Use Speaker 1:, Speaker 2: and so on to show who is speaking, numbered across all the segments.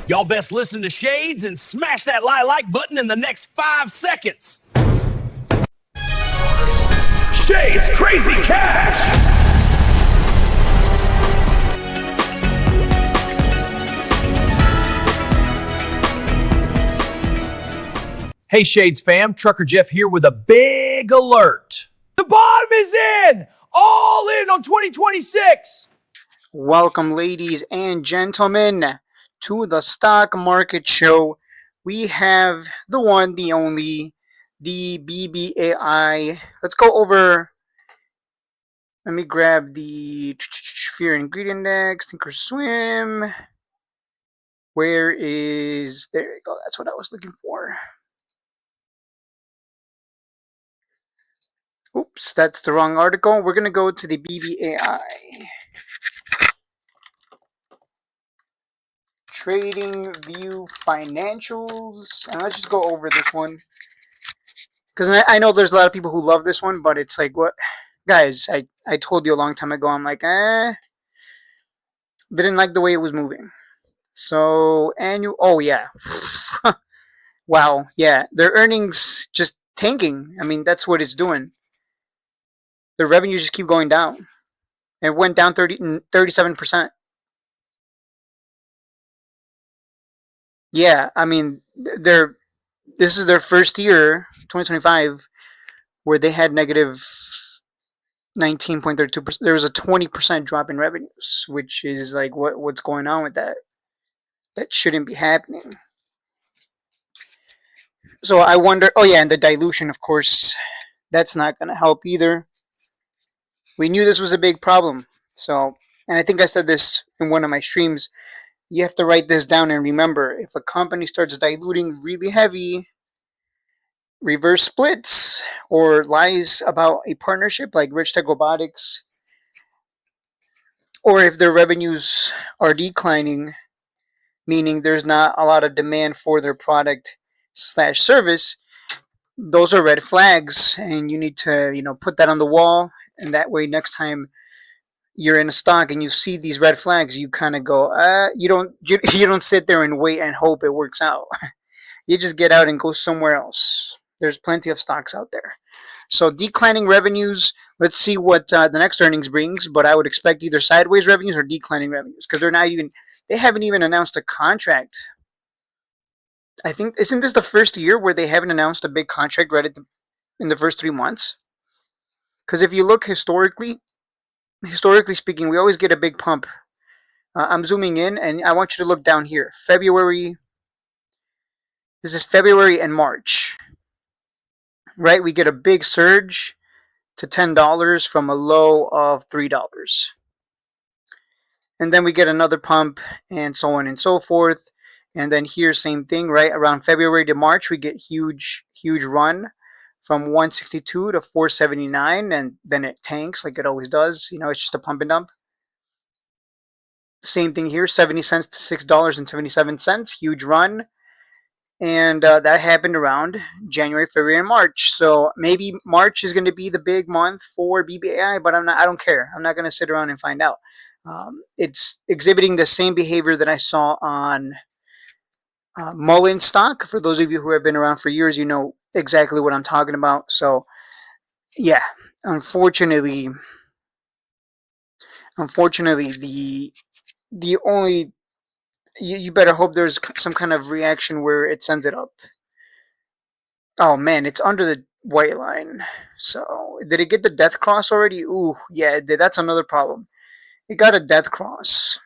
Speaker 1: Y'all best listen to Shades and smash that like button in the next 5 seconds.
Speaker 2: Shades Crazy Cash!
Speaker 3: Hey Shades fam, Trucker Jeff here with a big alert. The bottom is in! All in on 2026!
Speaker 4: Welcome, ladies and gentlemen, to the Stock Market Show. We have the one, the only, the Bbai. Let's go over. Let me grab the Fear and Greed Index, Thinkorswim. Where is. There you go. That's what I was looking for. Oops, that's the wrong article. We're going to go to the Bbai. Trading View Financials, and let's just go over this one because I know there's a lot of people who love this one, but it's like, what, guys? I told you a long time ago. I'm like, didn't like the way it was moving. So annual, oh yeah, wow, yeah, their earnings just tanking. I mean, that's what it's doing. Their revenues just keep going down. It went down 37%. Yeah, I mean, this is their first year, 2025, where they had negative 19.32%. There was a 20% drop in revenues, which is like, what's going on with that? That shouldn't be happening. So I wonder. Oh yeah, and the dilution, of course, that's not going to help either. We knew this was a big problem. So, and I think I said this in one of my streams. You have to write this down and remember, if a company starts diluting really heavy, reverse splits, or lies about a partnership like Rich Tech Robotics, or if their revenues are declining, meaning there's not a lot of demand for their product slash service, those are red flags, and you need to, put that on the wall, and that way next time you're in a stock and you see these red flags, you kind of go, you don't sit there and wait and hope it works out. You just get out and go somewhere else. There's plenty of stocks out there. So declining revenues. Let's see what the next earnings brings, but I would expect either sideways revenues or declining revenues because they haven't even announced a contract. I think, isn't this the first year where they haven't announced a big contract right in the first 3 months? Because if you look historically speaking, we always get a big pump. I'm zooming in, and I want you to look down here. February. This is February and March. Right? We get a big surge to $10 from a low of $3. And then we get another pump and so on and so forth. And then here, same thing, right? Around February to March, we get huge run from 162 to 479, and then it tanks like it always does. It's just a pump and dump. Same thing here, 70 cents to $6.77, huge run. And that happened around January, February, and March. So maybe March is going to be the big month for Bbai, but I don't care. I'm not going to sit around and find out. It's exhibiting the same behavior that I saw on Mullen stock. For those of you who have been around for years, you know exactly what I'm talking about. So, yeah, unfortunately, the only you better hope there's some kind of reaction where it sends it up. Oh man, it's under the white line. So did it get the death cross already? Ooh, yeah, it did. That's another problem. It got a death cross.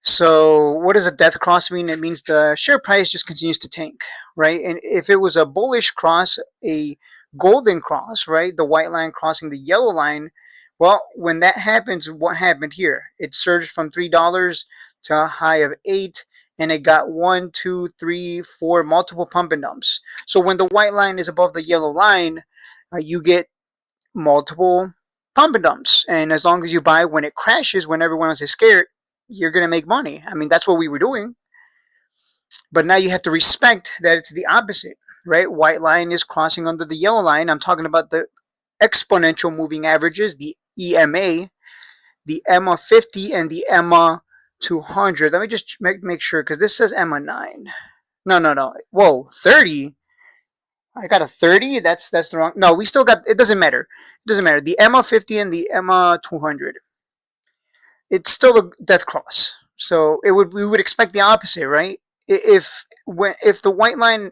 Speaker 4: So what does a death cross mean? It means the share price just continues to tank, right? And if it was a bullish cross, a golden cross, right? The white line crossing the yellow line. Well, when that happens, what happened here? It surged from $3 to a high of 8, and it got 1, 2, 3, 4 multiple pump and dumps. So when the white line is above the yellow line, you get multiple pump and dumps. And as long as you buy when it crashes, when everyone else is scared, you're going to make money. I mean, that's what we were doing. But now you have to respect that it's the opposite, right? White line is crossing under the yellow line. I'm talking about the exponential moving averages, the EMA, the EMA 50, and the EMA 200. Let me just make sure, because this says EMA 9. No. Whoa, 30? I got a 30? That's the wrong. No, we still got. It doesn't matter. It doesn't matter. The EMA 50 and the EMA 200. It's still a death cross. So we would expect the opposite, right? If the white line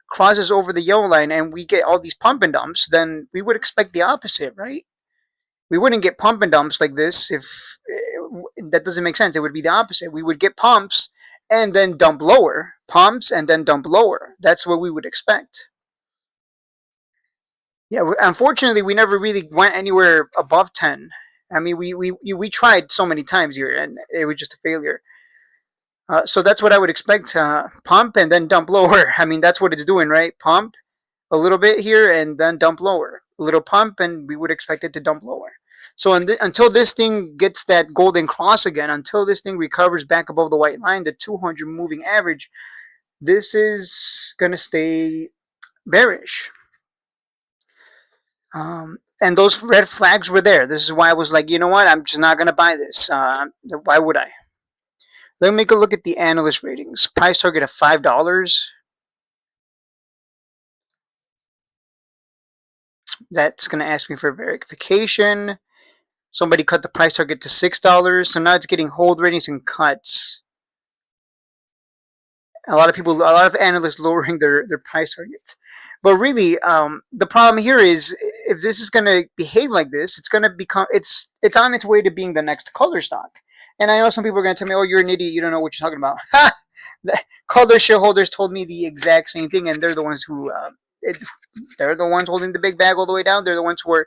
Speaker 4: crosses over the yellow line and we get all these pump and dumps, then we would expect the opposite, right? We wouldn't get pump and dumps like this if that doesn't make sense. It would be the opposite. We would get pumps and then dump lower, pumps and then dump lower. That's what we would expect. Yeah, unfortunately, we never really went anywhere above 10. I mean, we tried so many times here, and it was just a failure. So that's what I would expect. Pump and then dump lower. I mean, that's what it's doing, right? Pump a little bit here and then dump lower. A little pump, and we would expect it to dump lower. So until this thing gets that golden cross again, until this thing recovers back above the white line, the 200 moving average, this is going to stay bearish. And those red flags were there. This is why I was like, you know what? I'm just not going to buy this. Why would I? Let me make a look at the analyst ratings. Price target of $5. That's going to ask me for verification. Somebody cut the price target to $6. So now it's getting hold ratings and cuts. A lot of analysts lowering their price targets. But really, the problem here is if this is going to behave like this, it's going to become it's on its way to being the next color stock. And I know some people are going to tell me, "Oh, you're an idiot. You don't know what you're talking about." The color shareholders told me the exact same thing, and they're the ones who they're the ones holding the big bag all the way down. They're the ones who are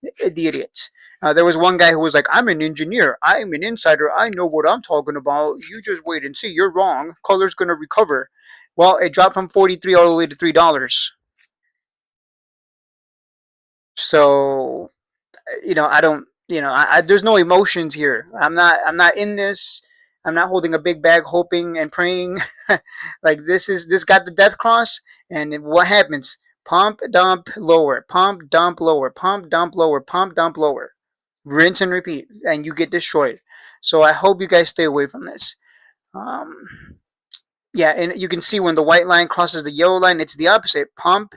Speaker 4: the idiots. There was one guy who was like, "I'm an engineer. I'm an insider. I know what I'm talking about. You just wait and see. You're wrong. Color's going to recover." Well, it dropped from 43 all the way to $3. So, I don't, there's no emotions here. I'm not in this. I'm not holding a big bag hoping and praying. Like this got the death cross, and what happens? Pump, dump, lower, pump, dump, lower, pump, dump, lower, pump, dump, lower. Rinse and repeat, and you get destroyed. So I hope you guys stay away from this. Yeah, and you can see when the white line crosses the yellow line, it's the opposite. Pump,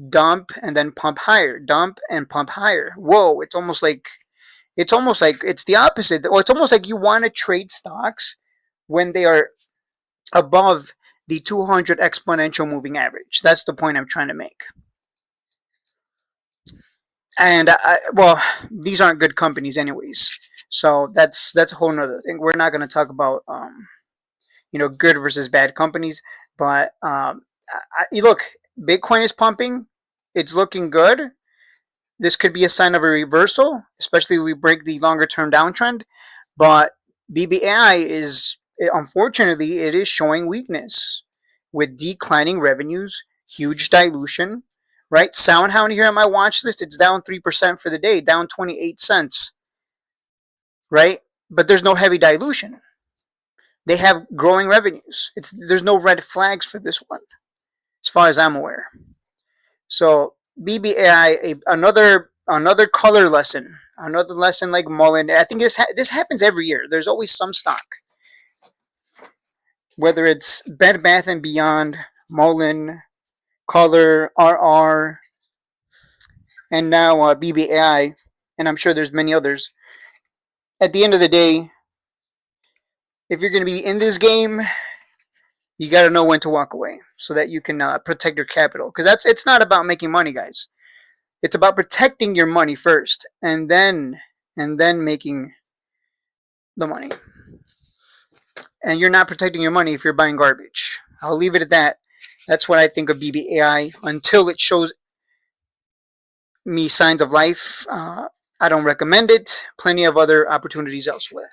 Speaker 4: dump, and then pump higher. Dump and pump higher. Whoa, it's almost like it's the opposite. Or it's almost like you want to trade stocks when they are above the 200 exponential moving average. That's the point I'm trying to make. And well, these aren't good companies anyways. So that's a whole nother thing. We're not going to talk about good versus bad companies. But look, Bitcoin is pumping. It's looking good. This could be a sign of a reversal, especially if we break the longer term downtrend. But Bbai is, unfortunately, it is showing weakness with declining revenues, huge dilution, right? SoundHound here on my watch list, it's down 3% for the day, down 28 cents, right? But there's no heavy dilution. They have growing revenues. There's no red flags for this one, as far as I'm aware. So Bbai, another color lesson, another lesson like Mullen. I think this happens every year. There's always some stock, whether it's Bed Bath and Beyond, Mullen, Color, RR, and now Bbai, and I'm sure there's many others. At the end of the day, if you're going to be in this game, you got to know when to walk away so that you can protect your capital. Because it's not about making money, guys. It's about protecting your money first, and then making the money. And you're not protecting your money if you're buying garbage. I'll leave it at that. That's what I think of Bbai until it shows me signs of life. I don't recommend it. Plenty of other opportunities elsewhere.